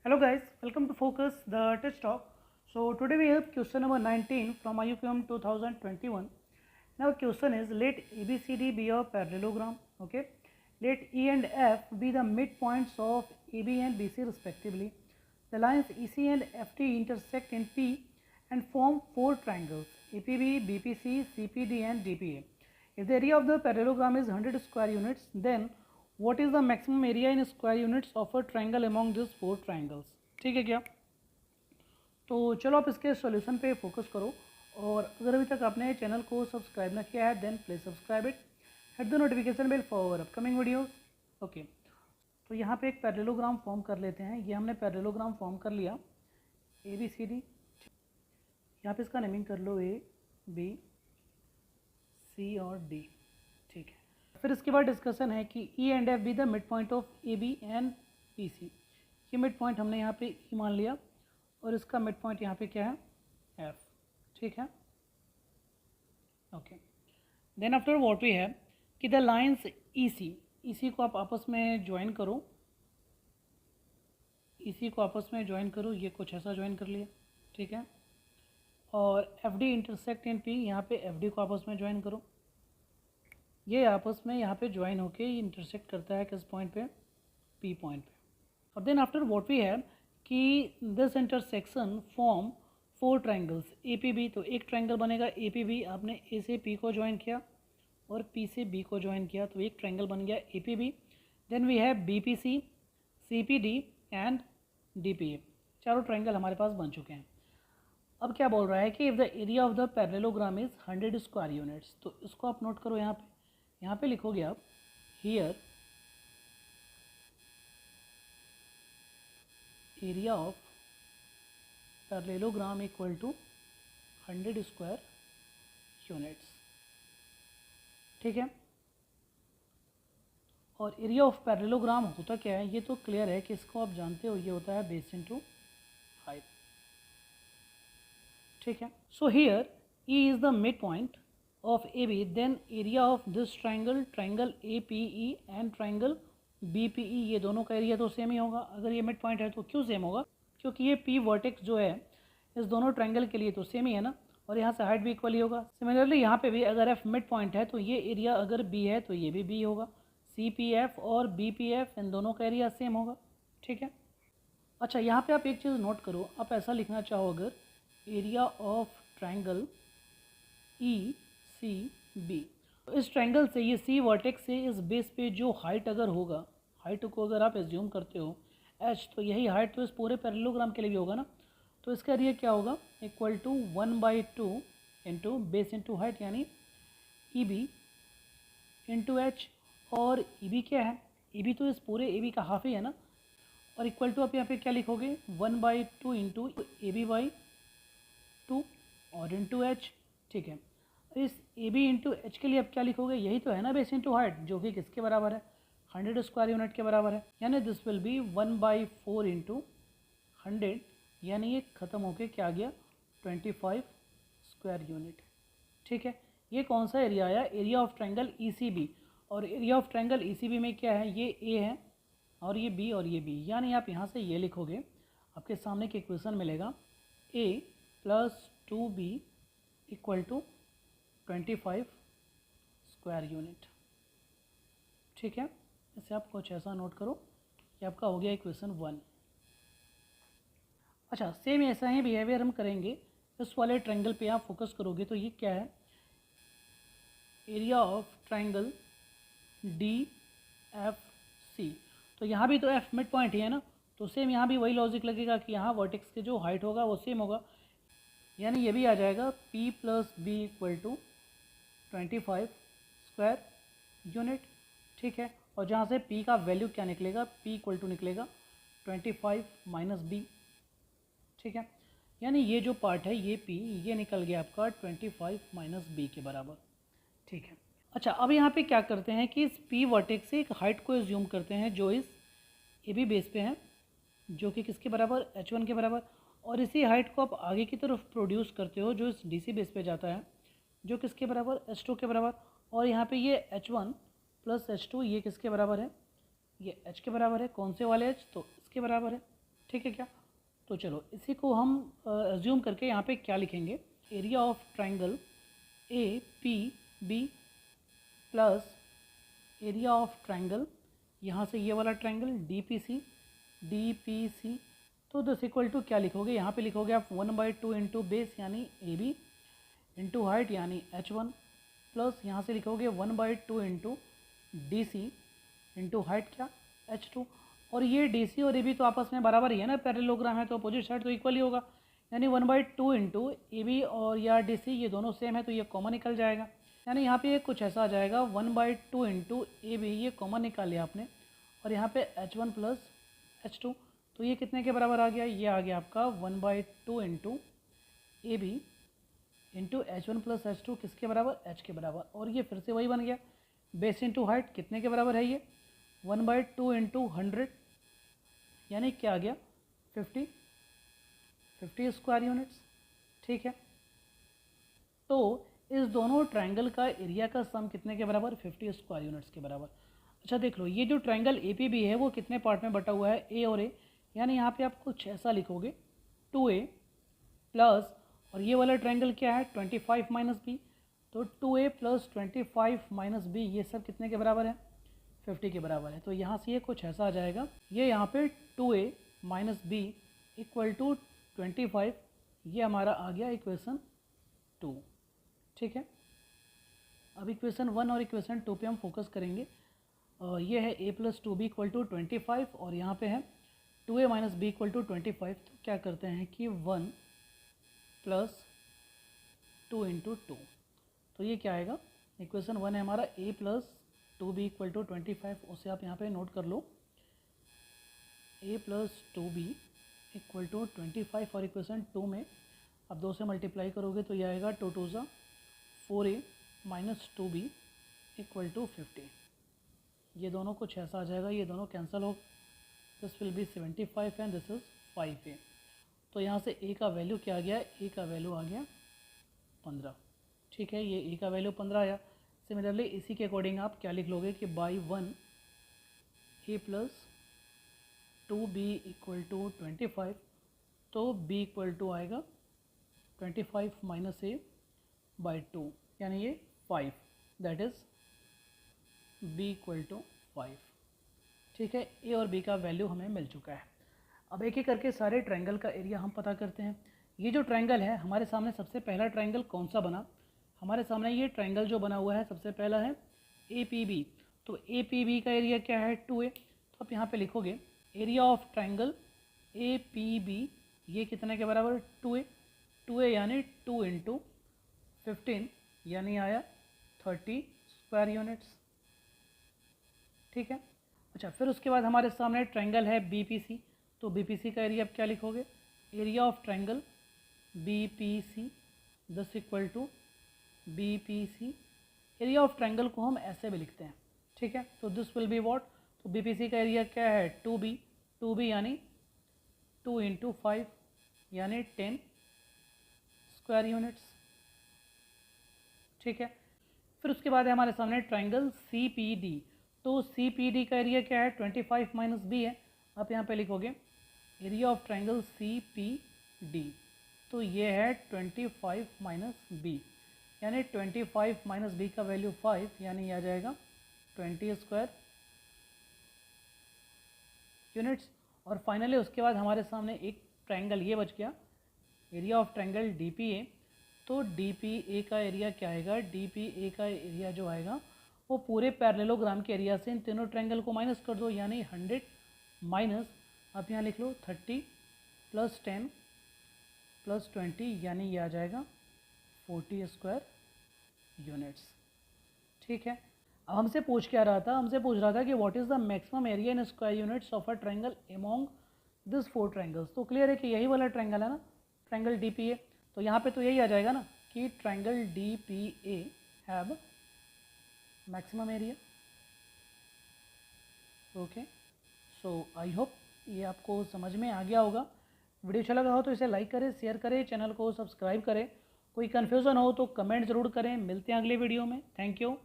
Hello guys, welcome to Focus the Test Talk. So today we have question number 19 from IUPM 2021. Now question is, let ABCD be a parallelogram. Okay, let E and F be the midpoints of AB and BC respectively. The lines EC and FD intersect in P and form four triangles: APB, BPC, CPD and DPA. If the area of the parallelogram is 100 square units, then what is the maximum area in square units of a triangle among these four triangles? ठीक है क्या? तो चलो आप इसके solution पे focus करो, और अगर अभी तक आपने चैनल को सब्सक्राइब ना किया है then please subscribe it, hit the notification bell for upcoming videos. Okay, तो यहाँ पे एक पैरेललोग्राम फॉर्म कर लेते हैं. ये हमने पैरेललोग्राम फॉर्म कर लिया, ए बी सी डी. यहाँ पे इसका नेमिंग कर लो ए बी सी और डी. ठीक है, फिर इसके बाद डिस्कशन है कि E and F be the mid point of A B and P C. ये मिड पॉइंट हमने यहाँ पे ई मान लिया और इसका मिड पॉइंट यहाँ पे क्या है, एफ. ठीक है, okay. Then after what we have कि द लाइंस ई सी को आप आपस में ज्वाइन करो. इसी को आपस में ज्वाइन करो, ये कुछ ऐसा ज्वाइन कर लिया. ठीक है, और F D intersect in P, यहाँ पे एफ डी को आपस में ज्वाइन करो. ये आपस में यहाँ पे ज्वाइन होके इंटरसेक्ट करता है किस पॉइंट पे, पी पॉइंट पे. और then after what we have कि this intersection form four triangles A P B. तो एक ट्राइंगल बनेगा ए पी बी, आपने ए से पी को ज्वाइन किया और पी से बी को ज्वाइन किया, तो एक ट्राइंगल बन गया A P B. Then we have B P C, C P D and D P A. चारों ट्राइंगल हमारे पास बन चुके हैं. अब क्या बोल रहा है कि if the area of the parallelogram is 100 square units. तो इसको आप नोट करो, यहाँ पे लिखोगे आप here area of parallelogram equal to 100 square units. ठीक है, और एरिया ऑफ पैरेललोग्राम होता क्या है ये तो क्लियर है कि इसको आप जानते हो, ये होता है बेस इनटू हाइट. ठीक है, so here E is the mid point of A B, then area of this triangle A P E and triangle B P E, ये दोनों का एरिया तो सेम ही होगा. अगर ये मिड पॉइंट है तो क्यों सेम होगा, क्योंकि ये पी वर्टेक्स जो है इस दोनों ट्राइंगल के लिए तो सेम ही है ना, और यहाँ से हाइट भी इक्वल ही होगा. सिमिलरली यहाँ पे भी अगर एफ मिड पॉइंट है तो ये एरिया अगर बी है तो ये भी बी होगा. सी पी एफ और बी पी एफ इन दोनों का एरिया सेम होगा. ठीक है, अच्छा यहाँ पे आप एक चीज़ नोट करो, आप ऐसा लिखना चाहो अगर area of triangle E C B, तो इस ट्राइंगल से ये सी वर्टेक्स से इस बेस पे जो हाइट अगर होगा, हाइट को अगर आप एज्यूम करते हो एच, तो यही हाइट तो इस पूरे पैरेललोग्राम के लिए भी होगा ना. तो इसका एरिया क्या होगा, equal to 1/2 into base into height, यानी ई बी इंटू एच. और ई बी क्या है, ई बी तो इस पूरे ए बी का हाफ ही है ना, और इक्वल टू आप यहाँ पे क्या लिखोगे 1/2 इंटू ए बी बाई 2 और इंटू एच. ठीक है, इस ए बी इंटू एच के लिए आप क्या लिखोगे, यही तो है ना बेस इंटू हाइट, जो कि किसके बराबर है, 100 स्क्वायर यूनिट के बराबर है. यानी दिस विल बी 1/4 इंटू 100, यानी ये ख़त्म होके क्या आ गया 25 स्क्वायर यूनिट. ठीक है, ये कौन सा एरिया आया, area of triangle E C B. और area of triangle E C B में क्या है, ये ए है और ये बी और ये बी. यानी आप यहाँ से ये लिखोगे, आपके सामने एक इक्वेशन मिलेगा A plus 2b equal to 25 square unit. ठीक है, इसे आप कुछ ऐसा नोट करो, ये आपका हो गया इक्वेशन 1. अच्छा, सेम ऐसा ही बिहेवियर हम करेंगे इस वाले ट्रायंगल पे. आप फोकस करोगे तो ये क्या है, area of triangle D F C. तो यहाँ भी तो एफ मिड पॉइंट ही है ना, तो सेम यहाँ भी वही लॉजिक लगेगा कि यहाँ वर्टेक्स के जो हाइट होगा वो सेम होगा. यानी ये भी आ जाएगा p plus B equal to 25 square unit. ठीक है, और जहाँ से p का वैल्यू क्या निकलेगा, p इक्वल टू निकलेगा 25 माइनस बी. ठीक है, यानी ये जो पार्ट है ये p, ये निकल गया आपका 25 माइनस बी के बराबर. ठीक है, अच्छा अब यहाँ पे क्या करते हैं कि इस p वर्टेक्स से एक हाइट को एज्यूम करते हैं जो इस ए बी बेस पे है, जो कि किसके बराबर, h1 के बराबर. और इसी हाइट को आप आगे की तरफ प्रोड्यूस करते हो जो इस डी सी बेस पे जाता है, जो किसके बराबर, h2 के बराबर. और यहाँ पे ये h1 प्लस h2 ये किसके बराबर है, ये h के बराबर है. कौन से वाले h, तो इसके बराबर है. ठीक है क्या? तो चलो इसी को हम अज्यूम करके यहाँ पे क्या लिखेंगे, area of triangle A P B plus area of triangle यहाँ से ये वाला ट्राइंगल डी पी सी। तो दिस इक्वल टू क्या लिखोगे, यहाँ पे लिखोगे आप 1/2 इंटू बेस यानी ए बी इंटू हाइट यानी h1 प्लस यहाँ से लिखोगे 1/2 into D C into height क्या h2। और ये डी सी और ए बी तो आपस में बराबर ही है ना, पैरेललोग्राम है तो अपोजिट साइड तो इक्वल ही होगा, यानी 1/2 इंटू ए बी और या डी सी ये दोनों सेम है तो ये कॉमन निकल जाएगा। यानी यहाँ पे कुछ ऐसा आ जाएगा 1/2 इंटू ए बी, ये कॉमन निकाल लिया आपने, और यहाँ पे h1 प्लस h2 तो ये कितने के बराबर आ गया, ये आ गया आपका 1/2 into A B into h1 plus h2 किसके बराबर, h के बराबर। और ये फिर से वही बन गया, बेस इंटू हाइट कितने के बराबर है ये 1/2 इंटू 100 यानी क्या आ गया 50 स्क्वायर यूनिट्स। ठीक है, तो इस दोनों ट्रायंगल का एरिया का सम कितने के बराबर, 50 स्क्वायर यूनिट्स के बराबर। अच्छा देख लो, ये जो ट्रायंगल ए पी बी है वो कितने पार्ट में बटा हुआ है, ए और ए, यानी यहाँ पे आप कुछ ऐसा लिखोगे 2a प्लस, और ये वाला ट्रायंगल क्या है 25 माइनस बी, तो 2a प्लस 25 माइनस बी ये सब कितने के बराबर है, 50 के बराबर है। तो यहाँ से ये कुछ ऐसा आ जाएगा, ये यहाँ पे 2a minus B equal to 25, ये हमारा आ गया इक्वेशन 2। ठीक है, अब इक्वेशन 1 और इक्वेशन 2 पे हम फोकस करेंगे। ये है a plus 2b equal to 25 और यहाँ पे है 2a minus B equal to 25। तो क्या करते हैं कि 1 प्लस 2 इंटू 2, तो ये क्या आएगा, इक्वेशन 1 है हमारा a plus 2b equal to 25, उसे आप यहाँ पे नोट कर लो, a plus 2b equal to 25, और इक्वेशन 2 में आप 2 से मल्टीप्लाई करोगे तो ये आएगा 2 2 ज़ा 4a minus 2b equal to 50। ये दोनों कुछ ऐसा आ जाएगा, ये दोनों कैंसिल हो, this will B 75 and this is 5a। तो यहाँ से a का वैल्यू क्या आ गया, a का वैल्यू आ गया 15। ठीक है, ये a का वैल्यू 15 आया। सिमिलरली इसी के अकॉर्डिंग आप क्या लिख लोगे कि by 1 a plus 2b equal to 25, तो b इक्वल टू आएगा 25 माइनस a बाई 2 यानी ये 5, that is b equal to 5। ठीक है, a और b का वैल्यू हमें मिल चुका है। अब एक एक करके सारे ट्रायंगल का एरिया हम पता करते हैं। ये जो ट्रायंगल है हमारे सामने, सबसे पहला ट्रायंगल कौन सा बना हमारे सामने, ये ट्रायंगल जो बना हुआ है सबसे पहला है ए पी बी। तो ए पी बी का एरिया क्या है 2a, तो आप यहाँ पे लिखोगे area of triangle A P B, ये कितने के बराबर 2a, 2a यानी 2 इंटू 15 यानी आया 30 स्क्वायर यूनिट्स। ठीक है, अच्छा फिर उसके बाद हमारे सामने ट्रायंगल है बी पी सी, तो बी पी सी का एरिया आप क्या लिखोगे, area of triangle B P C this equal to B P C. Area of triangle को हम ऐसे भी लिखते हैं। ठीक है, तो दिस विल बी व्हाट, तो बी पी सी का एरिया क्या है 2b यानी 2 इंटू 5 यानी 10 स्क्वायर यूनिट्स। ठीक है, फिर उसके बाद है हमारे सामने ट्रायंगल सी पी डी, तो सी पी डी का एरिया क्या है 25 माइनस बी है, आप यहाँ पे लिखोगे area of triangle C P D, तो ये है 25 माइनस बी यानी 25 माइनस बी का वैल्यू 5 यानी आ जाएगा 20 स्क्वायर यूनिट्स। और फाइनली उसके बाद हमारे सामने एक ट्रायंगल ये बच गया, area of triangle D P ए, तो डी पी ए का एरिया क्या आएगा, डी पी ए का एरिया जो आएगा वो पूरे पैरेललोग्राम के एरिया से इन तीनों ट्रायंगल को माइनस कर दो, यानी 100 माइनस आप यहाँ लिख लो 30 प्लस 10 प्लस 20 यानी ये आ जाएगा 40 स्क्वायर यूनिट्स। ठीक है, अब हमसे पूछ क्या रहा था, हमसे पूछ रहा था कि what is the maximum area in square units of a triangle among this 4 triangles. तो क्लियर है कि यही वाला ट्रायंगल है ना, ट्रायंगल डी पी ए, तो यहाँ पे तो यही आ जाएगा ना कि triangle D P A have maximum area. Okay, so I hope ये आपको समझ में आ गया होगा। वीडियो अच्छा लगा हो तो इसे लाइक करें, शेयर करें, चैनल को सब्सक्राइब करें। कोई कन्फ्यूज़न हो तो कमेंट ज़रूर करें। मिलते हैं अगले वीडियो में। Thank you.